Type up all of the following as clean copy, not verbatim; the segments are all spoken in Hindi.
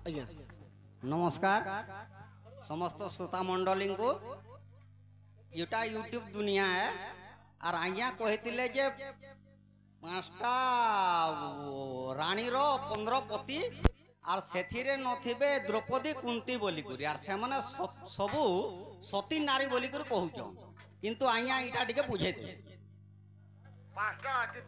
आज्ञा नमस्कार समस्त श्रोता मंडली को युटा यूट्यूब दुनिया है और आज्ञा कहते जे पांचटा रानी रो 15 पति और सेथिरे नथिबे द्रौपदी कुंती बोली करी और से माने सबु सती नारी बोली करी कहउछन किंतु आज्ञा इटा टिके बुझे दे पांचटा अछि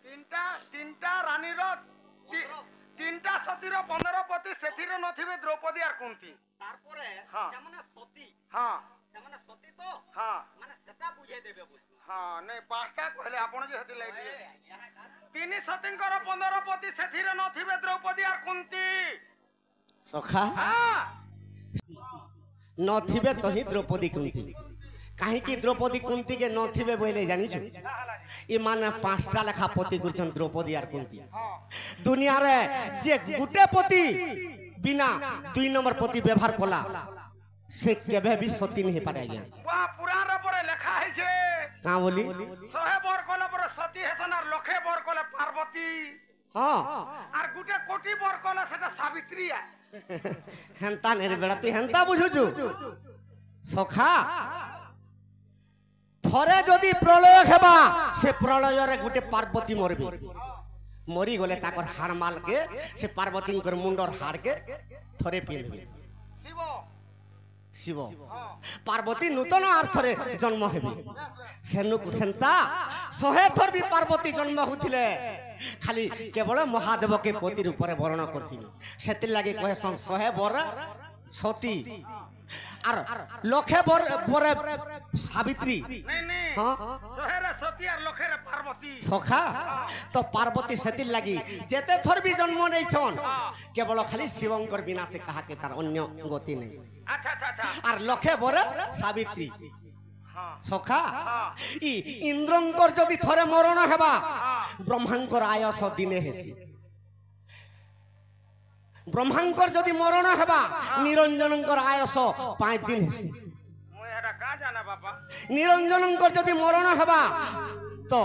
तीनटा तीनटा रानी रो तीनटा सती रो 15 पति सेथिरे नथिबे द्रौपदी और कुंती तारपरे हाँ। से माने सती हां से माने सती तो हां माने सेटा बुझे देबे बोल हां नहीं पांचटा कहले आपण जे हेति लाइट तीन सतींकर 15 पति सेथिरे नथिबे द्रौपदी और कुंती सखा हां नथिबे तो ही द्रौपदी कुंती कहीं की द्रौपदी कुंती के नथिबे बोले जानी छु ई माने पांचटा लेखा पति गुरचन द्रौपदी और कुंती दुनिया रे जे गुटे पति बिना 2 नंबर पति व्यवहार कोला से केबे भी सती नहीं पारे गया वाह पुराण रे पर लिखा है छे का बोली 100 बर कोला पर सती हेसन और लखे बर कोला पार्वती हां और गुटे कोटी बर कोला सेटा सावित्री है हेंता नेरे बेड़ा तू हेंता बुझुछु सखा थरे जदि प्रलय हेबा से प्रलय रे गुटे पार्वती मरबे मरी गले ताकर हाड़ माल के से पार्वती कर मुंडर हाड़ के थरे पिंधबे शिव शिव पार्वती नूतन अर्थरे जन्म हेबे सेनु सेंता 100 थर भी पार्वती जन्म होथिले खाली केवल महादेव के पति रूप रे वर्ण करथिबे सेति लागे कहे 100 बर सती और लखे बर सावित्री नहीं नहीं हां 100 रे सती और लखे रे पार्वती सखा तो पार्वती सेति लागी जेते थर भी जन्म नै छन केवल खाली शिवंकर बिना से कहा के तार अन्य गति नहीं अच्छा अच्छा अच्छा और लखे बर सावित्री हां सखा ई इंद्रंकर जदि थरे मरण हेबा ब्रह्मांकर आयस दिने हेसी ब्रह्मांकर जदि मरण हेबा निरंजनकर आयस 5 दिन हेसी मोय हेडा का जाना बाबा निरंजनकर जदि मरण हेबा तो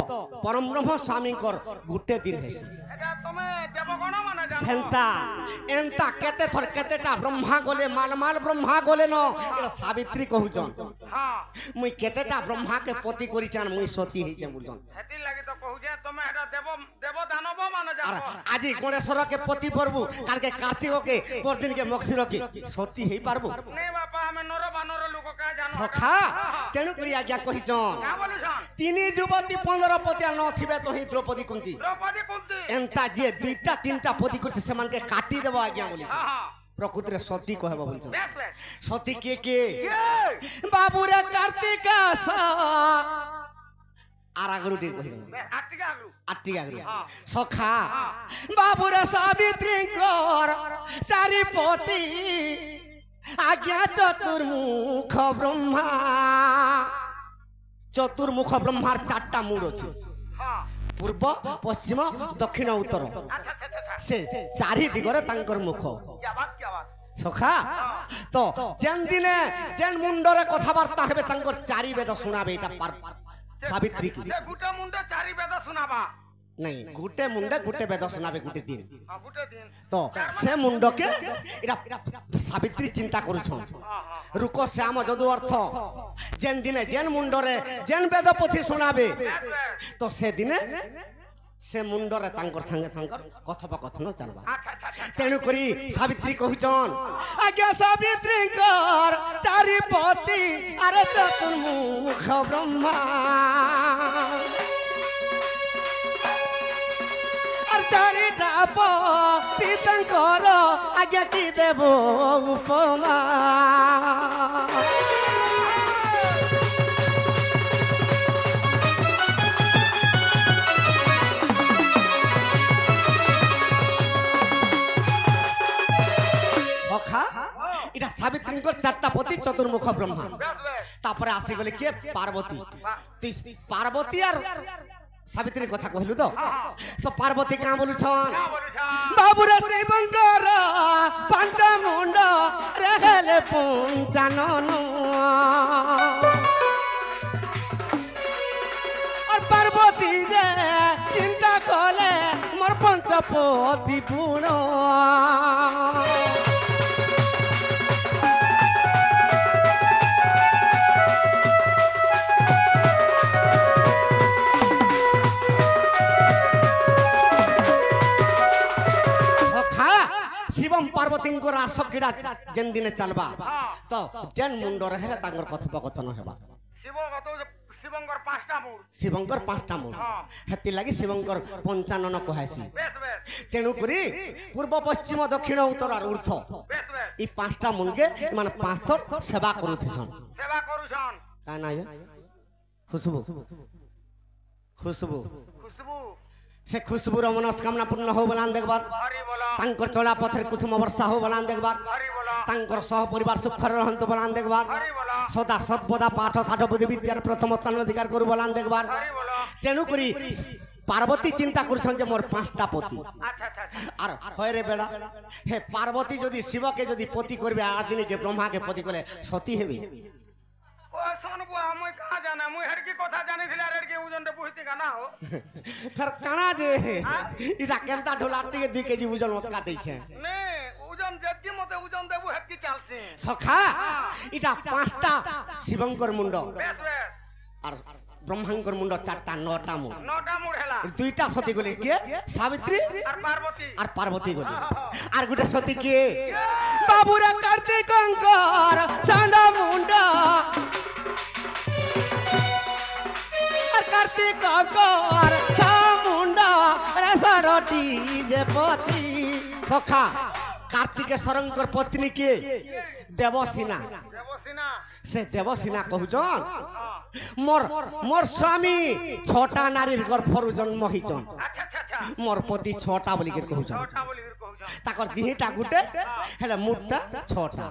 परम ब्रह्म स्वामीकर गुटे दिन हेसी हेडा तमे देवगण माने जानो सेंता एंता केते थर केतेटा ब्रह्मा गोले माल ब्रह्मा गोले न एटा सावित्री कहउचन हां मुई केतेटा ब्रह्मा के पति करिचान मुई सती हेचे बुझन हेति लागि तो कहू जे तमे हेडा देव दानव माने और जानो आज गणेशर के पति परबु काल के कार्तिक के परदिन के मक्सिर के सती हेई पारबु नहीं बापा हमें नर बानर लोक का जानो सखा तेनु करी आज्ञा कहिचन का बोली छन तीनी युवती 15 पति न थिबे तो ही द्रौपदी कुंती द्रौपदी कुंती एंता जे दुईटा तीनटा पति करते समान के काटी देबो आज्ञा बोली हां हां प्रकृति रे सती कहबो बोलछन बेस बेस सती के ये बाबू रे कार्तिक आरागरु टे कहिलो आटिका आगु आटिगागरु हां सखा बाबू रे सावित्री कर चारि पति आज्ञा चतुर्मुख ब्रह्मा चतुर्मुख ब्रह्मार 4टा मूड अछि हां पूर्व पश्चिम दक्षिण उत्तर अच्छा अच्छा अच्छा से चारि दिगरे तांकर मुख क्या बात सखा तो जेन दिने जेन मुंडरे कथाबार्ता हेबे तांकर चारि वेद सुनाबे एटा सावित्री की से गुटे मुंडे चारि वेद सुनाबा नहीं गुटे मुंडे गुटे वेद सुनाबे गुटे दिन हां गुटे दिन तो से मुंड के एटा सावित्री चिंता करूछन हां हां रुको श्याम जदु अर्थ जेन दिने जेन मुंडरे जेन वेद पोथी सुनाबे तो से दिने से मुंडरे तांकर संगे तांकर कथोपकथन चलबा अच्छा अच्छा अच्छा तेणु करी सावित्री कहूचन आज्ञा सावित्री कर चारि पति अरे चतुर्मुख ब्रह्मा और चारिटा पति तांकर आज्ञा की देबो उपमा इटा सावित्री को 4टा पति चतुर्मुख ब्रह्मा बेस बेस तापरे आसी गले के पार्वती पार्वती और सावित्री कथा कहलु तो पार्वती का बोलु छन का बोली छन बाबू रे शिवंकर पंच मुंड रेगले पंचानन और पार्वती जे चिंता कले मोर ପତି ପୁଣ शिवम पार्वती रास क्रीड़ा जेन दिन चलबा तो जेन मुंड रहे तांगर कथोपकथन हेबा शिवंकर पांचटा मूल हेति लगी शिवंकर पंचानन कहैसी तेणु करी पूर्व पश्चिम दक्षिण उत्तर और ऊर्ध ई पांचटा मुंडे माने पांच थर सेवा करूथिसन का ना ये खुशबू खुशबू से खुशबूर मनस्कामना पूर्ण हो बलान देखबार तांकर चला पथर कुसुम वर्षा हो बलान देखबार तांकर सह परिवार सुखर रहंत बलान देखबार सदा सर्वदा पाठ साठ बुद्धि विद्यार प्रथम स्थान अधिकार करू बलान देखबार तेणु करी पार्वती चिंता करछन जे मोर पांचटा पति आर होय रे बेड़ा हे पार्वती जदि शिव के जदि पति करबे आदिनी के ब्रह्मा के पति कले सती हेबे फिर काना जे इटा केनता ढोलाटी के 2 केजी वजन ओतका दै छै ने वजन जति मते वजन देबो हेकी चालसी सखा इटा पांचटा शिवंकर मुंड बेस बेस और ब्रह्मांकर मुंड 4टा 9टा मुंड 9टा मुंड हेला 2टा सती गले के सावित्री और पार्वती गले और गुटे सती के बाबूरा कार्तिक अंकर चांदा मुंड कार्तिक अंकर चामुंडा रे सरटी जे पति सखा कार्तिकेश्वरंकर पत्नी के देवसीना से देवसीना कहूचन मोर स्वामी 6टा नारी गर्भरु जन्म हिचन मोर पति 6टा बोली के कहूचन ताकर दिहिटा गुटे हेले मुटटा 6टा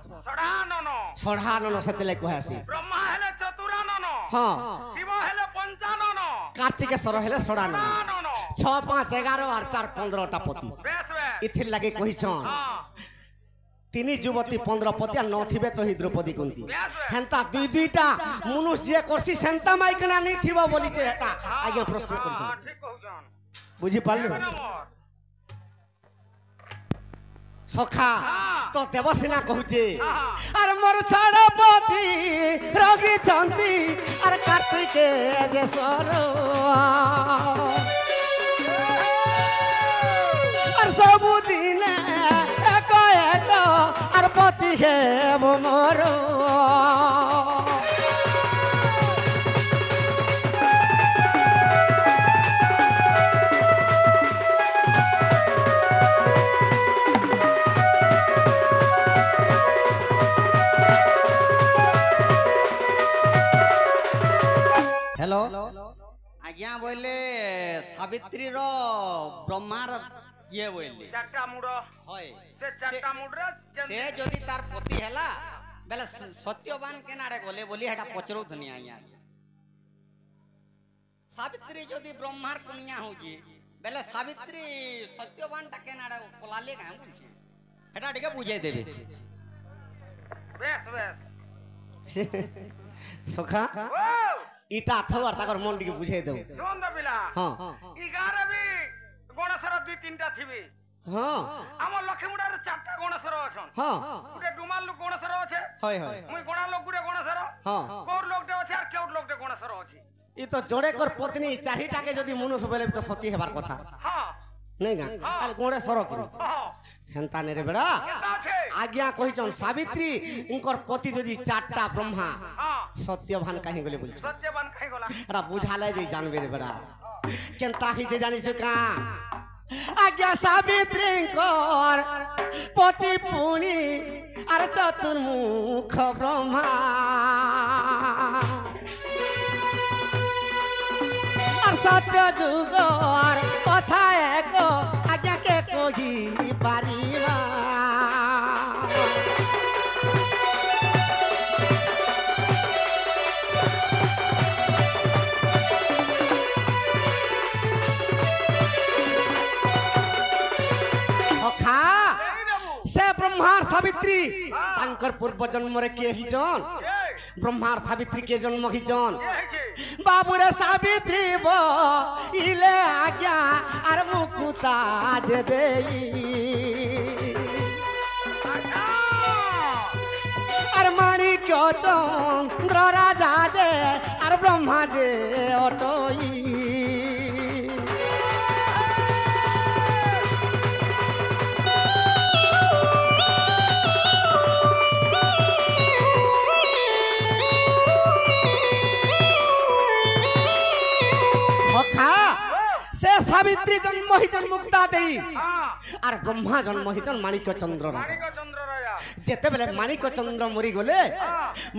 सढ़ानन सेतेले कहैसी ब्रह्मा हेले चतुरानन हां शिव हेले पंचानन कार्तिकेश्वर हेले सड़ानन 6 5 11 और 4 15टा पति इथिर लगे कहिछन तीनी युवती 15 पति आ नथिबे तो ही द्रौपदी कुंती हेंता 2-2टा मनुष्य जे करसी सेंता माइकना नहीं थिबो बोली जे हेटा आज्ञा प्रश्न करछन ठीक कहउछन बुझी पालु सखा तो देवसेना कहूचे अरे मोर छाड़पति रगी चंदी अरे कार्तिक जे सरो अरे सबुदिन एक एक अरे पति हे मोरो हेलो आज्ञा बोले सावित्री रो ब्रह्मार ये बोले 4टा मुड़ होय से 4टा मुड़ से जदी तार पति हैला बेले सत्यवान केनाडे बोले बोली हेटा पचरो दुनिया आज्ञा सावित्री जदी ब्रह्मार कन्या होगी बेले सावित्री सत्यवान ता केनाडे पलाले का बोलछे हेटा टिके बुझाई देबे बेस बेस सखा इटा थवर ताकर मन के बुझाई दऊ जोन दबिला हां 11 भी गणेशर 2-3टा थिबे हां हम लक्ष्मीमुडार 4टा गणेशर अछन हां गुटे डुमाल लोक गणेशर अछे होय होय मुई गणा लोक गुटे गणेशर हां कोर लोकटे अछे और केउट लोकटे गणेशर अछि ई तो जोड़े कर पत्नी 4टा के जदी मनुष्य बोले तो सती हेबार कथा हां नहीं गा खाली गोड़े सरो करू हेंता ने रे बेड़ा आज्ञा कहिचन सावित्री इनकर पति जदी 4टा ब्रह्मा सत्यवान काहे गले बोल सत्यवान काहे गला एरा बुझाले जे जानबे रे बेड़ा केनता ही जे जानि छ का आज्ञा सावित्री इनकर पति पुनी अरे चतुर्मुख ब्रह्मा और सत्य जुग और कथा एक आज्ञा के कोई पारिबा अखा से ब्रह्मा सावित्री तांकर पूर्व जन्म रे के ही जन ব্রহ্মার সাবিত্রী কে জন্ম হইছন কে হইছে বাবুরে সাবিত্রী ইলে আজ্ঞা আর মুকুতা যে দেই আচ্ছা আর মাণিক্য চন্দ্র রাজা যে আর ব্রহ্মা যে অটই সে সাবিত্রী জন্ম হইছন মুক্তা দেই হ্যাঁ আর ব্রহ্মা জন্ম হইছন মাণিক্য চন্দ্র রাজা মানিক চন্দ্র রাজা যেতেবেলে মাণিক্য চন্দ্র মরি গলে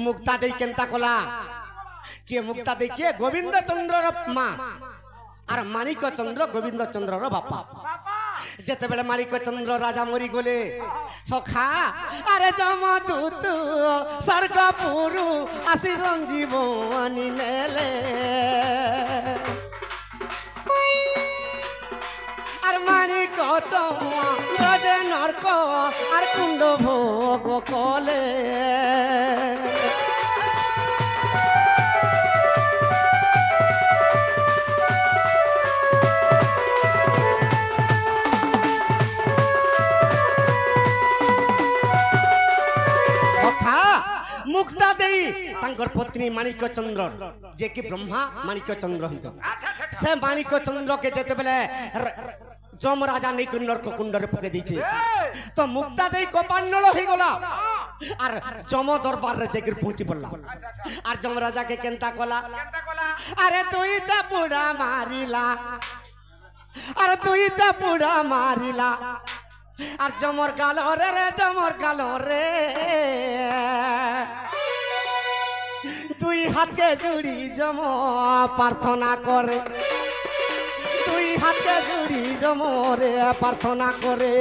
মুক্তা দেই কেনতা কলা কে মুক্তা দেই কে গোবিন্দ চন্দ্রর মা আর মাণিক্য চন্দ্র গোবিন্দ চন্দ্রর বাপা বাবা যেতেবেলে মাণিক্য চন্দ্র রাজা মরি গলে সখা আরে যমদূত স্বর্গপুরু আসি সঞ্জীবনী নেলে আর মাণিক্য চন্দ্র যে নরক আর কুণ্ড ভোগ কলে সখা মুক্তা দেই তাঙ্কর পত্নী মাণিক্য চন্দ্র যে কি ব্রহ্মা মাণিক্য চন্দ্র হইত আচ্ছা আচ্ছা সে মাণিক্য চন্দ্রকে যেতেবেলে যম রাজা নেই নরক কুণ্ডরে পকে দিয়েছে তো মুক্তা দেই কপান্নল হয়ে গলা আর যম দরবারে যেগির পৌঁছি পড়লা আর যম রাজাকে কেনতা কলা কেনটা কলা আরে তুই চাপুড়া মারিলা আরে তুই চাপুড়া মারিলা আর জমর গাল রে জমর গাল রে তুই হাতে জুড়ি জম প্রার্থনা করে তুই হাতে জুড়ি জম রে প্রার্থনা করে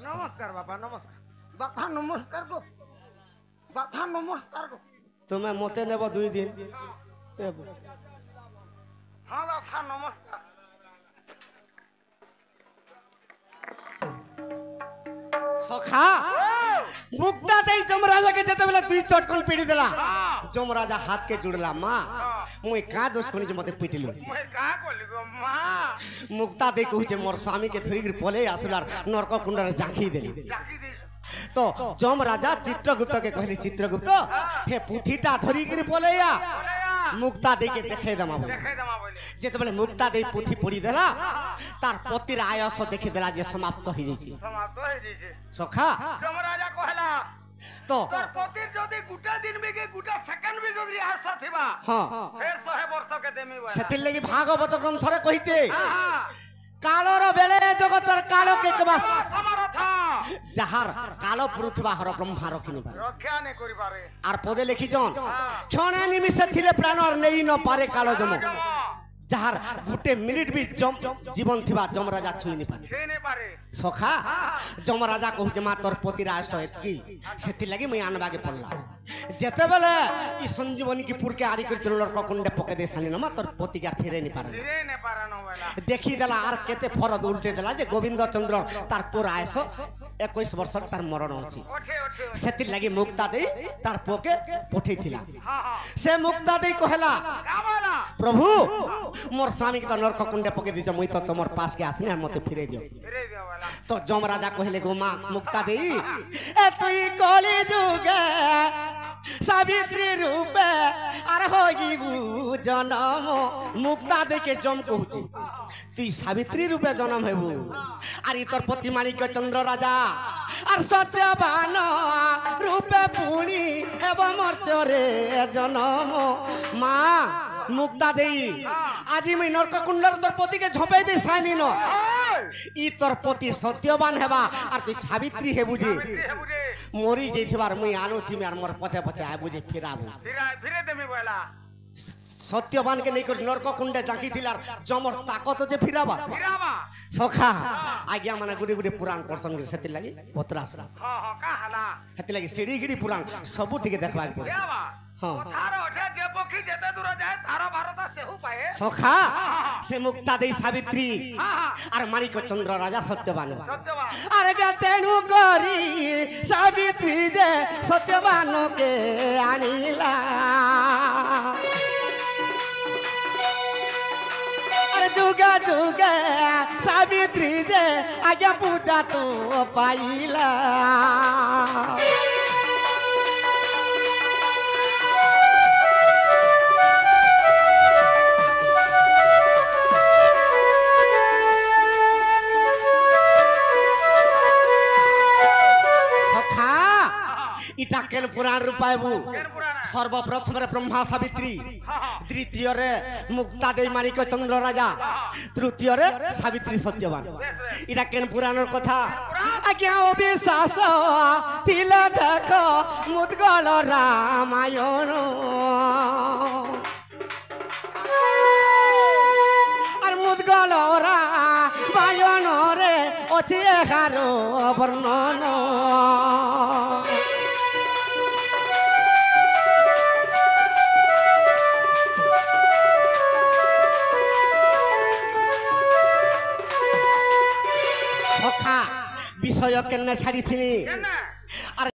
নমস্কার বাবা নমস্কার বাবা নমস্কার গো বাবা নমস্কার গো তুমি মতে নেব 2 দিন হ্যাঁ বাবা নমস্কার সখা মুক্তা দেই যমরাজাকে যেতেবেলে তুই চটকন পিটি দেলা যমরাজা হাতকে জুড়লা মা মুই কা দোষ করিছি মতে পিটিলু মই কা কলি গো মা মুক্তা দেই কହୁছে মোর স্বামীকে ধরিকি পলে আসলার নরক কুণ্ডরে জাঁখি দেলি ডাকি দিস তো যমরাজা চিত্রগুপ্তকে কহিলি চিত্রগুপ্ত হে পুথিটা ধরিকি পলেয়া মুক্তা দেইকে দেখাই দেমা বলে দেখাই দেমা বলি যেতেবেলে মুক্তা দেই পুথি পড়ি দেলা তার পতির আয়স দেখি দেলা যে সমাপ্ত হয়ে যাইছে সমাপ্ত হয়ে দিছে সখা যমরাজা কহলা তো তোর পতির যদি গুটা দিন বিকে গুটা সেকেন্ড বি যদি হাস থিবা হ্যাঁ ফের 100 বর্ষকে দেমি বলা সেতির লাগি ভাগবত গ্রন্থরে কহিছে হ্যাঁ কালর বেলে জগতর কালকে কেবাস সমরথ যাহার কাল পুরুথিবা হর ব্রহ্মা রখিনি পারে রক্ষা নে করি পারে আর পদে লিখিছন ক্ষণে নিমিষে থিলে প্রাণ আর নেই ন পারে কাল জম যাহার গুটে মিনিট বি জীবন থিবা যমরাজা ছুঁইনি পারে ছেনে পারে সখা যমরাজা কହୁছে মা তোর পতির আয়স এতকি সেতির লাগি মুই আনবাগে পড়লা যেতেবেলে ই সঞ্জীবনী কি পুরকে আরি করে চলর ককুন্ডে পকে দে সানি না তোর পতিকে আর ফিরে নি পারে ধীরে নে পারে ন বলা দেখি দেলা আর কেতে ফরদ উল্টে দেলা যে গোবিন্দ চন্দ্র তার পুর আয়স 21 বর্ষর তার মরণ হচ্ছে ওঠে ওঠে সেতির লাগি মুক্তা দেই তার পোকে পঠেইছিলা হ্যাঁ হ্যাঁ সে মুক্তা দেই কহেলা কামলা প্রভু মোর স্বামী তো নরক কুণ্ডে পকে দিছ মুই তো তোমার পাশ কে আসনি আর মতে ফিরে দিও ফিরে দিও বলা তো যমরাজা কহিলে গো মা মুক্তা দেই এ তুই কলি যুগে সাবিত্রী রূপে আর হইবু জনম মুক্তা দেখে জম কহুছি তুই সাবিত্রী রূপে জনম হেবু আর ই তোর পতি মাণিক্য চন্দ্র রাজা আর সত্যবান রূপে পুনি এবং মর্ত্যরে জনম মা মুক্তা দেই আজি মুই নরক কুণ্ডর তোর পতিকে ঝপে দেই সাইনি ন ই তোর পতি সত্যবান হেবা আর তুই সাবিত্রী হেবু যে হেবুরে মরি যাইবার মুই আনো থিমি আর মোর পছে পছে আইবু যে ফিরাবু ফিরে ফিরে দেমি বলা ସତ୍ୟବାନକେ ନେଇକରି ନରକ କୁଣ୍ଡେ ଜାଙ୍କିଥିଲା ଜମର ତାକତ ଯେ ଫିରାବା ଫିରାବା ସଖା ଆଜ୍ଞା ମାନେ ଗୁଟେ ଗୁଟେ ପୁରାଣ ପର୍ସନ ସେଥି ଲାଗି ପତ୍ରାସରା ହଁ ହଁ କା ହେଲା ସେଥି ଲାଗି ସିଡି ଗିଡି ପୁରାଣ ସବୁ ଟିକେ ଦେଖବାକେ ପଡେ ଫିରାବା ହଁ କଥାର ଅଠେ ଯେ ପକ୍ଷୀ ଯେତେ ଦୂର ଯାଏ ତାର ଭାରତ ସେହୁ ପାଏ ସଖା ସେ ମୁକ୍ତା ଦେଇ ସାବିତ୍ରୀ ହଁ ହଁ আর মানিক চন্দ্র রাজা সত্যবান সত্যবান আরে তেণু করি সাবিত্রী যে সত্যবানকে আনিলা আরে যুগে যুগে সাবিত্রী যে আগে পূজা তো পাইলা ইটা কেন পুরাণ রূপায়বু সর্বপ্রথমে ব্রহ্মা সাবিত্রী দ্বিতীয়রে মুক্তা দেই মানিক চন্দ্র রাজা তৃতীয়রে সাবিত্রী সত্যবান এটা কেন পুরাণের কথা আজ্ঞা অবিশ্বাস তিলে দেখ মুদগল রামায়ণ আর মুদগল রামায়ণ রে অছি এখার বর্ণন বিষয় কেন ছাড়িছিলি